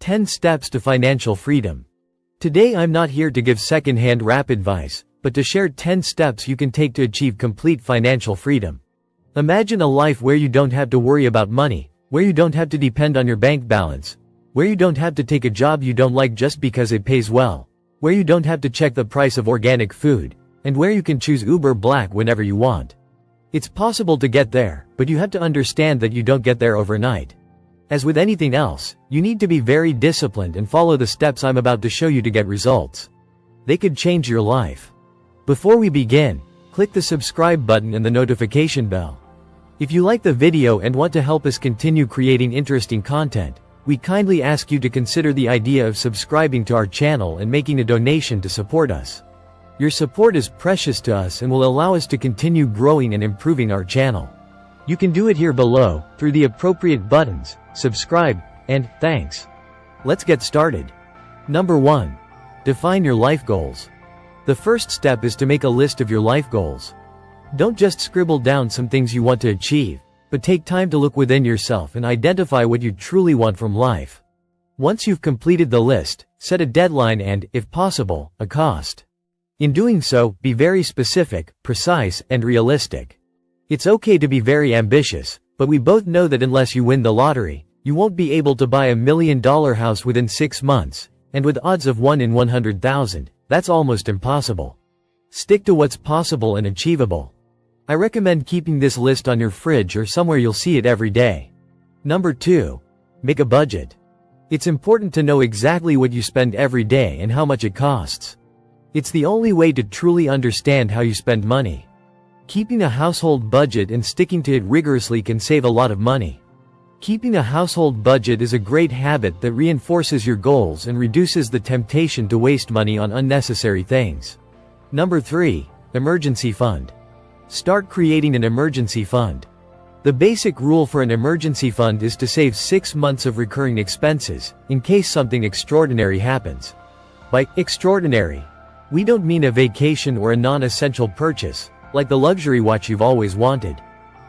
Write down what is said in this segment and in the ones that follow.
10 Steps to Financial Freedom. Today I'm not here to give second-hand rap advice, but to share 10 steps you can take to achieve complete financial freedom. Imagine a life where you don't have to worry about money, where you don't have to depend on your bank balance, where you don't have to take a job you don't like just because it pays well, where you don't have to check the price of organic food, and where you can choose Uber Black whenever you want. It's possible to get there, but you have to understand that you don't get there overnight. As with anything else, you need to be very disciplined and follow the steps I'm about to show you to get results. They could change your life. Before we begin, click the subscribe button and the notification bell. If you like the video and want to help us continue creating interesting content, we kindly ask you to consider the idea of subscribing to our channel and making a donation to support us. Your support is precious to us and will allow us to continue growing and improving our channel. You can do it here below, through the appropriate buttons, subscribe, and thanks. Let's get started. Number 1. Define your life goals. The first step is to make a list of your life goals. Don't just scribble down some things you want to achieve, but take time to look within yourself and identify what you truly want from life. Once you've completed the list, set a deadline and, if possible, a cost. In doing so, be very specific, precise, and realistic. It's okay to be very ambitious, but we both know that unless you win the lottery, you won't be able to buy $1 million house within 6 months, and with odds of 1 in 100,000, that's almost impossible. Stick to what's possible and achievable. I recommend keeping this list on your fridge or somewhere you'll see it every day. Number 2. Make a budget. It's important to know exactly what you spend every day and how much it costs. It's the only way to truly understand how you spend money. Keeping a household budget and sticking to it rigorously can save a lot of money. Keeping a household budget is a great habit that reinforces your goals and reduces the temptation to waste money on unnecessary things. Number 3. Emergency fund. Start creating an emergency fund. The basic rule for an emergency fund is to save 6 months of recurring expenses, in case something extraordinary happens. By extraordinary, we don't mean a vacation or a non-essential purchase, like the luxury watch you've always wanted.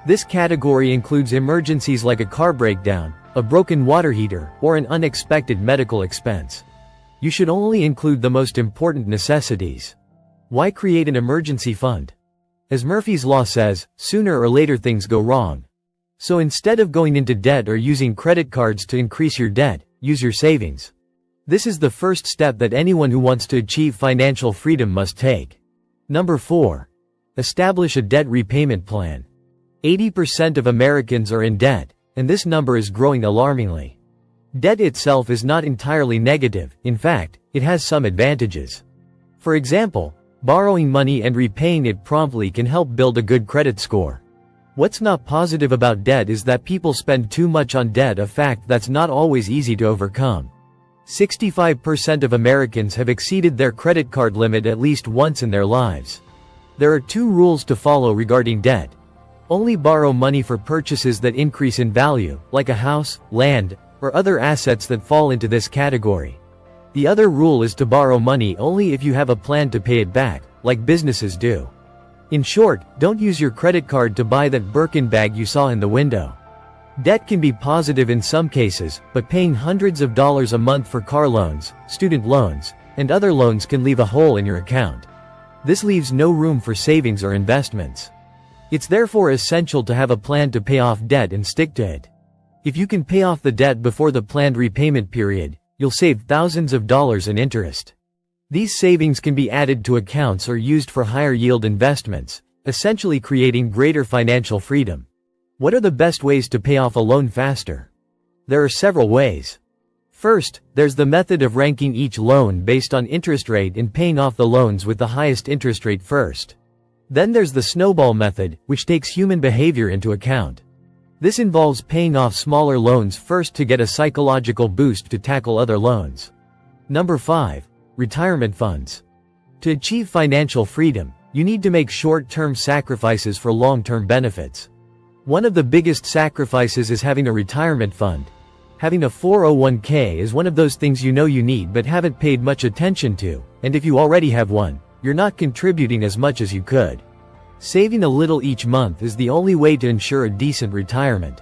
This category includes emergencies like a car breakdown, a broken water heater, or an unexpected medical expense. You should only include the most important necessities. Why create an emergency fund? As Murphy's Law says, sooner or later things go wrong. So instead of going into debt or using credit cards to increase your debt, use your savings. This is the first step that anyone who wants to achieve financial freedom must take. Number 4. Establish a debt repayment plan. 80% of Americans are in debt, and this number is growing alarmingly. Debt itself is not entirely negative, in fact, it has some advantages. For example, borrowing money and repaying it promptly can help build a good credit score. What's not positive about debt is that people spend too much on debt, a fact that's not always easy to overcome. 65% of Americans have exceeded their credit card limit at least once in their lives. There are 2 rules to follow regarding debt. Only borrow money for purchases that increase in value, like a house, land, or other assets that fall into this category. The other rule is to borrow money only if you have a plan to pay it back, like businesses do. In short, don't use your credit card to buy that Birkin bag you saw in the window. Debt can be positive in some cases, but paying hundreds of dollars a month for car loans, student loans, and other loans can leave a hole in your account. This leaves no room for savings or investments. It's therefore essential to have a plan to pay off debt and stick to it. If you can pay off the debt before the planned repayment period, you'll save thousands of dollars in interest. These savings can be added to accounts or used for higher yield investments, essentially creating greater financial freedom. What are the best ways to pay off a loan faster? There are several ways. First, there's the method of ranking each loan based on interest rate and paying off the loans with the highest interest rate first. Then there's the snowball method, which takes human behavior into account. This involves paying off smaller loans first to get a psychological boost to tackle other loans. Number 5. Retirement funds. To achieve financial freedom, you need to make short-term sacrifices for long-term benefits. One of the biggest sacrifices is having a retirement fund. Having a 401k is one of those things you know you need but haven't paid much attention to, and if you already have one, you're not contributing as much as you could. Saving a little each month is the only way to ensure a decent retirement.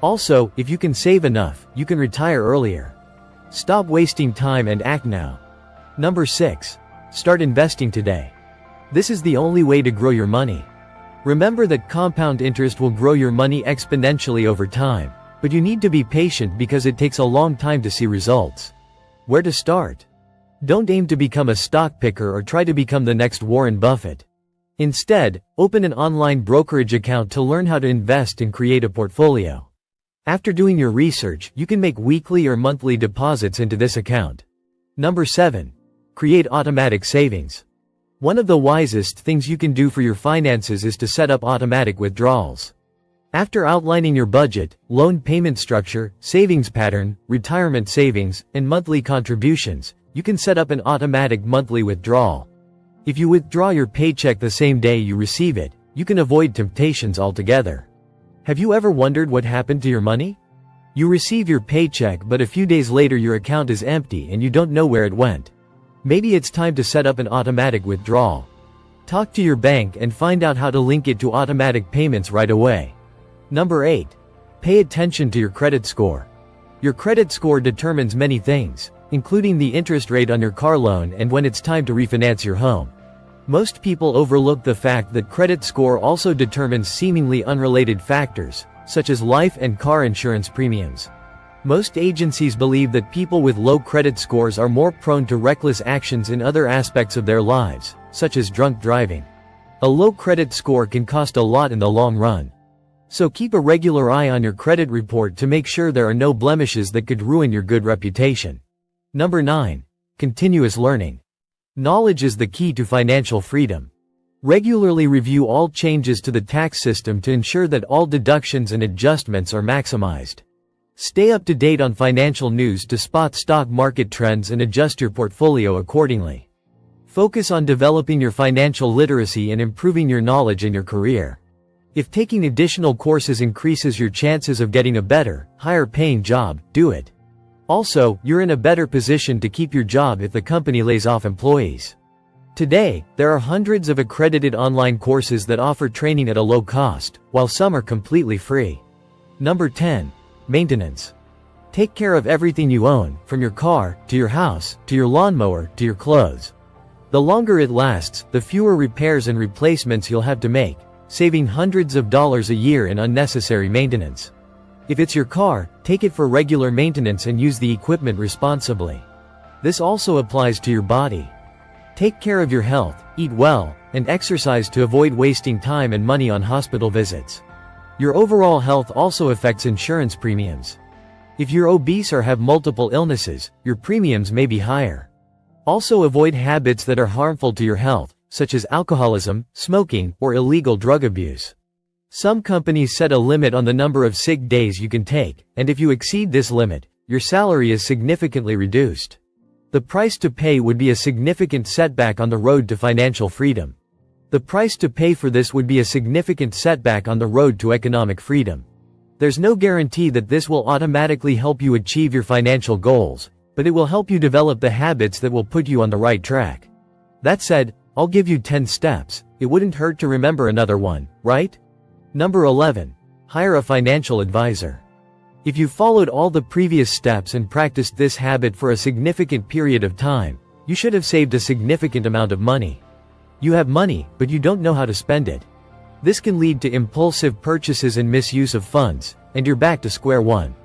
Also, if you can save enough, you can retire earlier. Stop wasting time and act now. Number 6. Start investing today. This is the only way to grow your money. Remember that compound interest will grow your money exponentially over time, but you need to be patient because it takes a long time to see results. Where to start? Don't aim to become a stock picker or try to become the next Warren Buffett. Instead, open an online brokerage account to learn how to invest and create a portfolio. After doing your research, you can make weekly or monthly deposits into this account. Number 7. Create automatic savings. One of the wisest things you can do for your finances is to set up automatic withdrawals. After outlining your budget, loan payment structure, savings pattern, retirement savings, and monthly contributions, you can set up an automatic monthly withdrawal. If you withdraw your paycheck the same day you receive it, you can avoid temptations altogether. Have you ever wondered what happened to your money? You receive your paycheck, but a few days later your account is empty and you don't know where it went. Maybe it's time to set up an automatic withdrawal. Talk to your bank and find out how to link it to automatic payments right away. Number 8. Pay attention to your credit score. Your credit score determines many things, including the interest rate on your car loan and when it's time to refinance your home. Most people overlook the fact that credit score also determines seemingly unrelated factors, such as life and car insurance premiums. Most agencies believe that people with low credit scores are more prone to reckless actions in other aspects of their lives, such as drunk driving. A low credit score can cost a lot in the long run. So keep a regular eye on your credit report to make sure there are no blemishes that could ruin your good reputation. Number 9. Continuous learning. Knowledge is the key to financial freedom. Regularly review all changes to the tax system to ensure that all deductions and adjustments are maximized. Stay up to date on financial news to spot stock market trends and adjust your portfolio accordingly. Focus on developing your financial literacy and improving your knowledge in your career. If taking additional courses increases your chances of getting a better, higher-paying job, do it. Also, you're in a better position to keep your job if the company lays off employees. Today, there are hundreds of accredited online courses that offer training at a low cost, while some are completely free. Number 10. Maintenance. Take care of everything you own, from your car, to your house, to your lawnmower, to your clothes. The longer it lasts, the fewer repairs and replacements you'll have to make, saving hundreds of dollars a year in unnecessary maintenance. If it's your car, take it for regular maintenance and use the equipment responsibly. This also applies to your body. Take care of your health, eat well, and exercise to avoid wasting time and money on hospital visits. Your overall health also affects insurance premiums. If you're obese or have multiple illnesses, your premiums may be higher. Also avoid habits that are harmful to your health, such as alcoholism, smoking, or illegal drug abuse. Some companies set a limit on the number of sick days you can take, and if you exceed this limit, your salary is significantly reduced. The price to pay would be a significant setback on the road to financial freedom. The price to pay for this would be a significant setback on the road to economic freedom. There's no guarantee that this will automatically help you achieve your financial goals, but it will help you develop the habits that will put you on the right track. That said, I'll give you 10 steps. It wouldn't hurt to remember another one, right? Number 11. Hire a financial advisor. If you followed all the previous steps and practiced this habit for a significant period of time, you should have saved a significant amount of money. You have money, but you don't know how to spend it. This can lead to impulsive purchases and misuse of funds, and you're back to square one.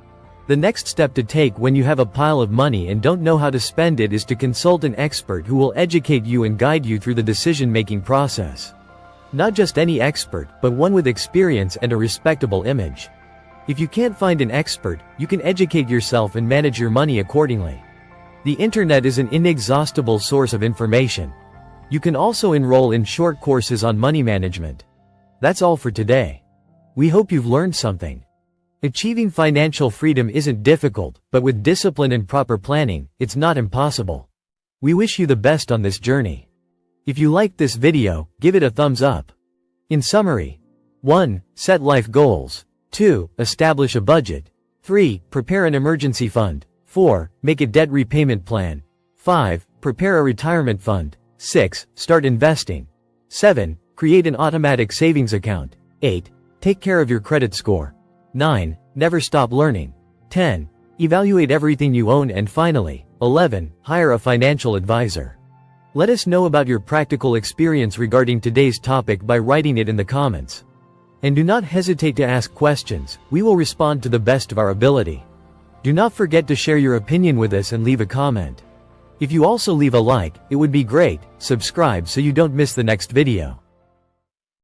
The next step to take when you have a pile of money and don't know how to spend it is to consult an expert who will educate you and guide you through the decision-making process. Not just any expert, but one with experience and a respectable image. If you can't find an expert, you can educate yourself and manage your money accordingly. The internet is an inexhaustible source of information. You can also enroll in short courses on money management. That's all for today. We hope you've learned something. Achieving financial freedom isn't difficult, but with discipline and proper planning, it's not impossible. We wish you the best on this journey. If you liked this video, give it a thumbs up. In summary: 1. Set life goals. 2. Establish a budget. 3. Prepare an emergency fund. 4. Make a debt repayment plan. 5. Prepare a retirement fund. 6. Start investing. 7. Create an automatic savings account. 8. Take care of your credit score. 9. Never stop learning. 10. Evaluate everything you own, and finally, 11. Hire a financial advisor. Let us know about your practical experience regarding today's topic by writing it in the comments. And do not hesitate to ask questions, we will respond to the best of our ability. Do not forget to share your opinion with us and leave a comment. If you also leave a like, it would be great. Subscribe so you don't miss the next video.